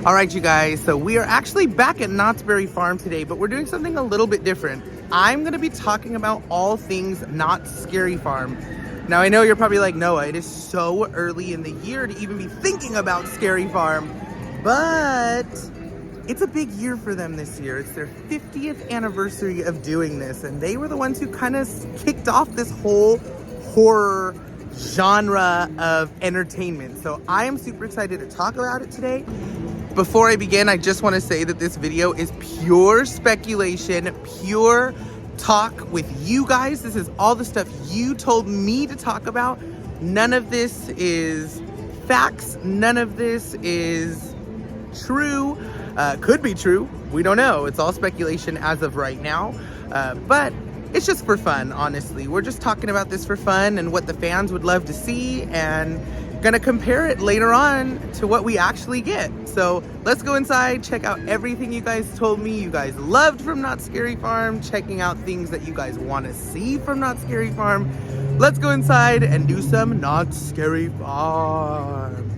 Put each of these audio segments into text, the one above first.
All right, you guys, so we are actually back at Knott's Berry Farm today, but we're doing something a little bit different. I'm gonna be talking about all things Knott's Scary Farm. Now, I know you're probably like, Noah, it is so early in the year to even be thinking about Scary Farm, but it's a big year for them this year. It's their 50th anniversary of doing this, and they were the ones who kind of kicked off this whole horror genre of entertainment. So I am super excited to talk about it today. Before I begin, I just want to say that this video is pure speculation, pure talk with you guys. This is all the stuff you told me to talk about. None of this is facts. None of this is true. Could be true. We don't know. It's all speculation as of right now. But it's just for fun, honestly. We're just talking about this for fun and what the fans would love to see, and gonna compare it later on to what we actually get. So let's go inside, check out everything you guys told me you guys loved from Knott's Scary Farm, checking out things that you guys want to see from Knott's Scary Farm. Let's go inside and do some Knott's Scary Farm.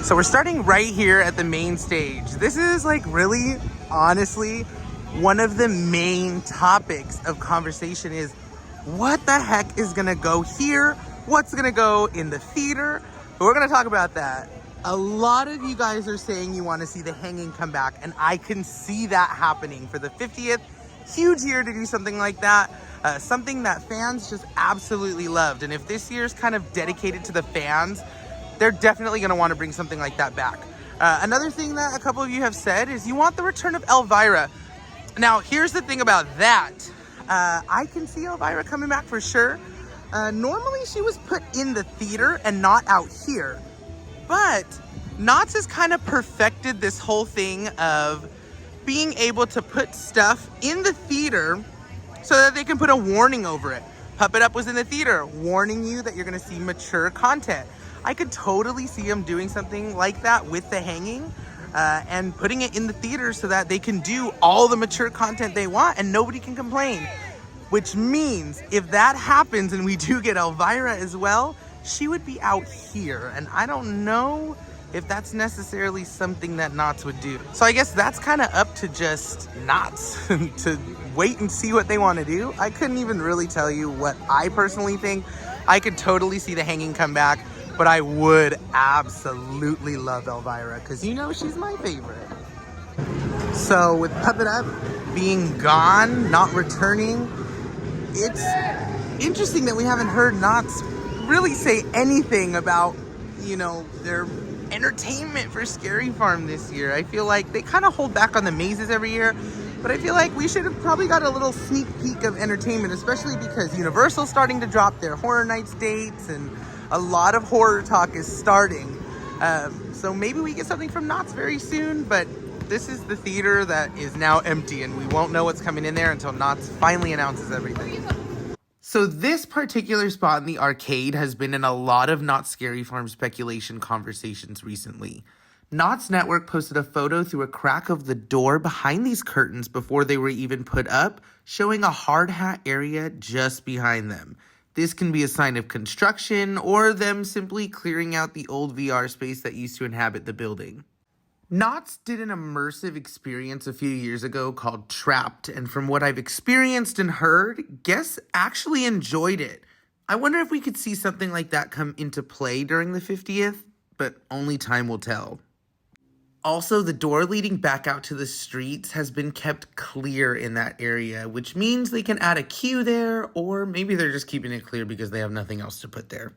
So we're starting right here at the main stage. This is like really, honestly, one of the main topics of conversation is what the heck is gonna go here? What's gonna go in the theater? But we're gonna talk about that. A lot of you guys are saying you wanna see the hanging come back, and I can see that happening for the 50th. Huge year to do something like that. Something that fans just absolutely loved. And if this year's kind of dedicated to the fans, they're definitely going to want to bring something like that back. Another thing that a couple of you have said is you want the return of Elvira. Now, here's the thing about that. I can see Elvira coming back for sure. Normally, she was put in the theater and not out here. But Knott's has kind of perfected this whole thing of being able to put stuff in the theater so that they can put a warning over it. Puppet Up was in the theater, warning you that you're going to see mature content. I could totally see them doing something like that with the hanging and putting it in the theater so that they can do all the mature content they want and nobody can complain. Which means if that happens and we do get Elvira as well, she would be out here. And I don't know if that's necessarily something that Knott's would do. So I guess that's kind of up to just Knott's to wait and see what they want to do. I couldn't even really tell you what I personally think. I could totally see the hanging come back. But I would absolutely love Elvira because you know she's my favorite. So with Puppet Up being gone, not returning, it's interesting that we haven't heard Knott's really say anything about, you know, their entertainment for Scary Farm this year. I feel like they kind of hold back on the mazes every year, but I feel like we should have probably got a little sneak peek of entertainment, especially because Universal's starting to drop their Horror Nights dates and a lot of horror talk is starting. So maybe we get something from Knott's very soon, but this is the theater that is now empty and we won't know what's coming in there until Knott's finally announces everything. So this particular spot in the arcade has been in a lot of Knott's Scary Farm speculation conversations recently. Knott's Network posted a photo through a crack of the door behind these curtains before they were even put up, showing a hard hat area just behind them. This can be a sign of construction or them simply clearing out the old VR space that used to inhabit the building. Knott's did an immersive experience a few years ago called Trapped, and from what I've experienced and heard, guests actually enjoyed it. I wonder if we could see something like that come into play during the 50th, but only time will tell. Also, the door leading back out to the streets has been kept clear in that area, which means they can add a queue there, or maybe they're just keeping it clear because they have nothing else to put there.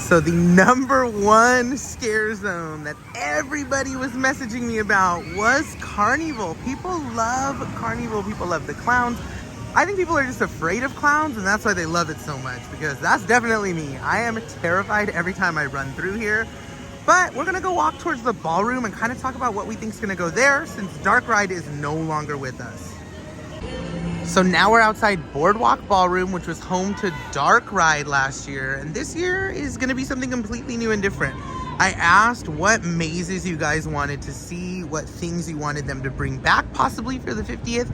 So the number one scare zone that everybody was messaging me about was Carnival. People love Carnival. People love the clowns. I think people are just afraid of clowns, and that's why they love it so much, because that's definitely me. I am terrified every time I run through here. But we're gonna go walk towards the ballroom and kind of talk about what we think is gonna go there, since Dark Ride is no longer with us. So now we're outside Boardwalk Ballroom, which was home to Dark Ride last year. And this year is gonna be something completely new and different. I asked what mazes you guys wanted to see, what things you wanted them to bring back possibly for the 50th.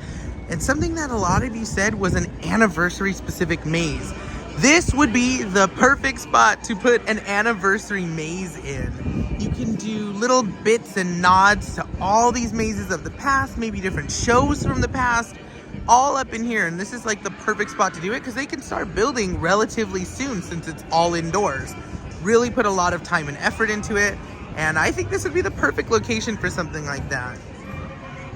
And something that a lot of you said was an anniversary specific maze. This would be the perfect spot to put an anniversary maze in. You can do little bits and nods to all these mazes of the past, maybe different shows from the past, all up in here. And this is like the perfect spot to do it because they can start building relatively soon since it's all indoors. Really put a lot of time and effort into it. And I think this would be the perfect location for something like that.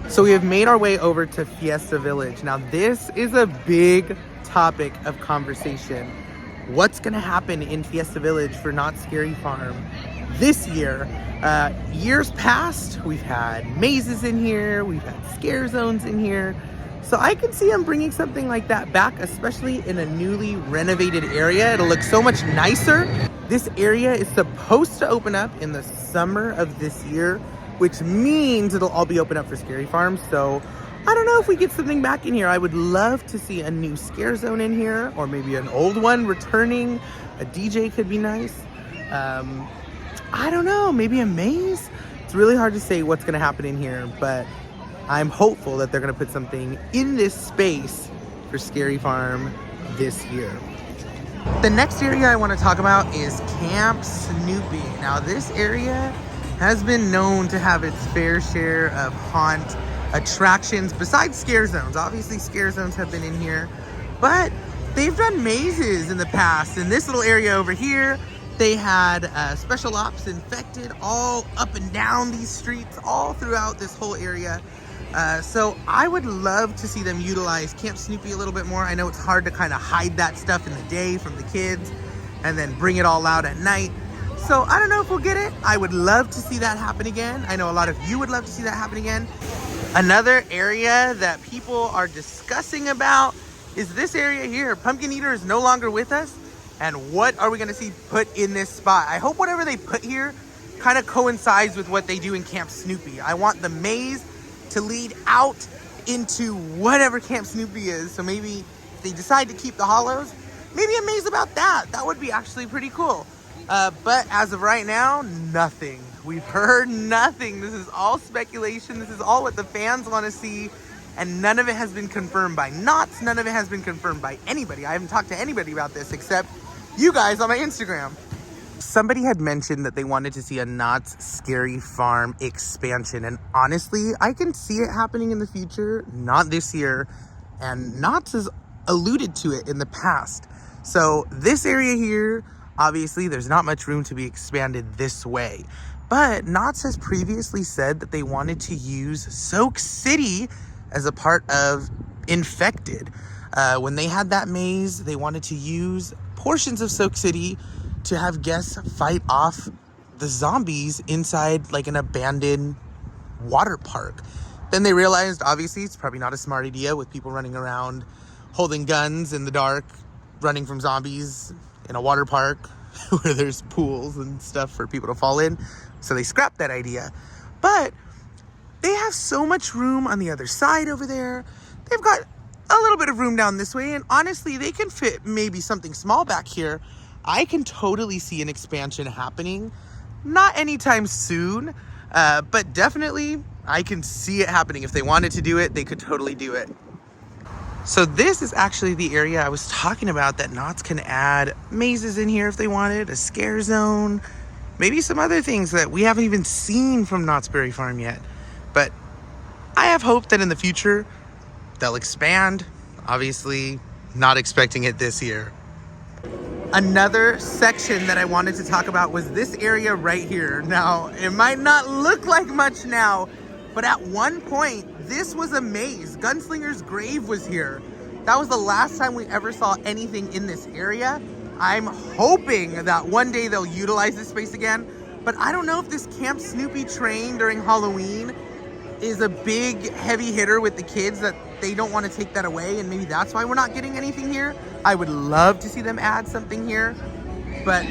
So we have made our way over to Fiesta Village. Now this is a big topic of conversation. What's gonna happen in Fiesta Village for Knott's Scary Farm this year? Years past, we've had mazes in here, we've had scare zones in here. So I can see them bringing something like that back, especially in a newly renovated area. It'll look so much nicer. This area is supposed to open up in the summer of this year, which means it'll all be open up for Scary Farm. So I don't know if we get something back in here. I would love to see a new scare zone in here, or maybe an old one returning. A DJ could be nice. I don't know, maybe a maze? It's really hard to say what's gonna happen in here, but I'm hopeful that they're gonna put something in this space for Scary Farm this year. The next area I wanna talk about is Camp Snoopy. Now this area has been known to have its fair share of haunt attractions besides scare zones. Obviously scare zones have been in here, but they've done mazes in the past. In this little area over here, they had special ops infected all up and down these streets, all throughout this whole area. So I would love to see them utilize Camp Snoopy a little bit more. I know it's hard to kind of hide that stuff in the day from the kids and then bring it all out at night. So I don't know if we'll get it. I would love to see that happen again. I know a lot of you would love to see that happen again. Another area that people are discussing about is this area here. Pumpkin Eater is no longer with us. And what are we gonna see put in this spot? I hope whatever they put here kind of coincides with what they do in Camp Snoopy. I want the maze to lead out into whatever Camp Snoopy is. So maybe if they decide to keep the hollows, maybe a maze about that. That would be actually pretty cool. But as of right now, nothing. We've heard nothing. This is all speculation. This is all what the fans want to see. And none of it has been confirmed by Knott's. None of it has been confirmed by anybody. I haven't talked to anybody about this except you guys on my Instagram. Somebody had mentioned that they wanted to see a Knott's Scary Farm expansion. And honestly, I can see it happening in the future, not this year. And Knott's has alluded to it in the past. So this area here, obviously, there's not much room to be expanded this way. But Knott's has previously said that they wanted to use Soak City as a part of Infected. When they had that maze, they wanted to use portions of Soak City to have guests fight off the zombies inside like an abandoned water park. Then they realized, obviously, it's probably not a smart idea with people running around holding guns in the dark, running from zombies in a water park where there's pools and stuff for people to fall in. So they scrapped that idea. But they have so much room on the other side over there. They've got a little bit of room down this way. And honestly, they can fit maybe something small back here. I can totally see an expansion happening. Not anytime soon, but definitely I can see it happening. If they wanted to do it, they could totally do it. So this is actually the area I was talking about that Knott's can add mazes in here if they wanted, a scare zone, maybe some other things that we haven't even seen from Knott's Berry Farm yet. But I have hope that in the future they'll expand. Obviously, not expecting it this year. Another section that I wanted to talk about was this area right here. Now, it might not look like much now, but at one point, this was a maze. Gunslinger's grave was here. That was the last time we ever saw anything in this area. I'm hoping that one day they'll utilize this space again. But I don't know if this Camp Snoopy train during Halloween is a big heavy hitter with the kids, that they don't want to take that away, and maybe that's why we're not getting anything here. I would love to see them add something here, but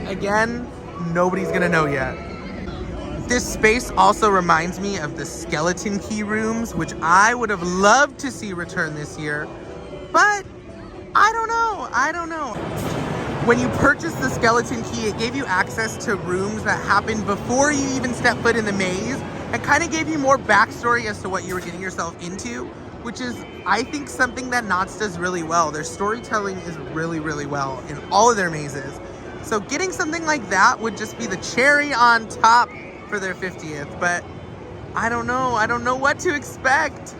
again, nobody's gonna know yet. This space also reminds me of the skeleton key rooms, which I would have loved to see return this year, but I don't know. When you purchased the skeleton key, it gave you access to rooms that happened before you even stepped foot in the maze, and kind of gave you more backstory as to what you were getting yourself into, which is, I think, something that Knott's does really well. Their storytelling is really, really well in all of their mazes. So getting something like that would just be the cherry on top for their 50th, but I don't know what to expect.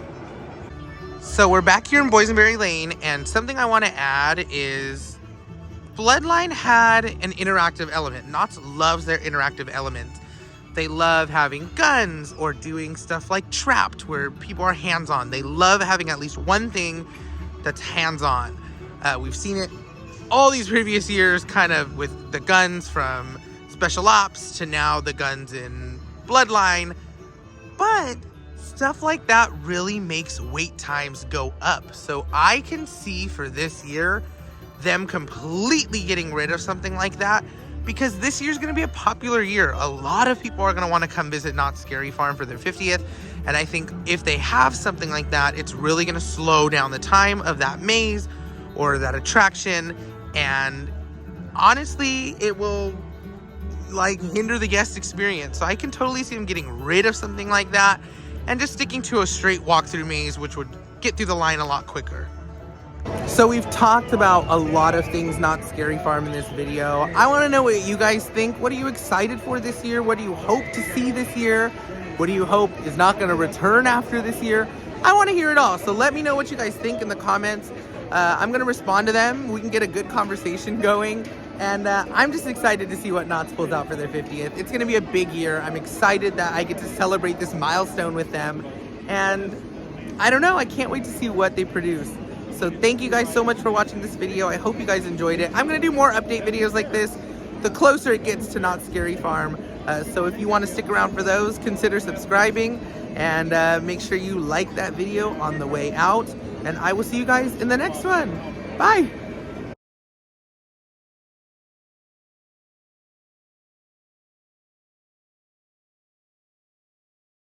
So we're back here in Boysenberry Lane, and something I want to add is Bloodline had an interactive element. Knott's loves their interactive element. They love having guns or doing stuff like Trapped, where people are hands-on. They love having at least one thing that's hands-on. We've seen it all these previous years, kind of with the guns from Special Ops to now the guns in Bloodline. But stuff like that really makes wait times go up. So I can see for this year them completely getting rid of something like that, because this year's going to be a popular year. A lot of people are going to want to come visit Knott's Scary Farm for their 50th. And I think if they have something like that, it's really going to slow down the time of that maze or that attraction. And honestly, it will like hinder the guest experience. So I can totally see them getting rid of something like that and just sticking to a straight walkthrough maze, which would get through the line a lot quicker. So we've talked about a lot of things Knott's Scary Farm in this video. I want to know what you guys think. What are you excited for this year? What do you hope to see this year? What do you hope is not going to return after this year? I want to hear it all. So let me know what you guys think in the comments. I'm going to respond to them. We can get a good conversation going. And I'm just excited to see what Knott's pulls out for their 50th. It's going to be a big year. I'm excited that I get to celebrate this milestone with them. And I don't know, I can't wait to see what they produce. So thank you guys so much for watching this video. I hope you guys enjoyed it. I'm going to do more update videos like this the closer it gets to Knott's Scary Farm. So if you want to stick around for those, consider subscribing. And make sure you like that video on the way out. And I will see you guys in the next one. Bye!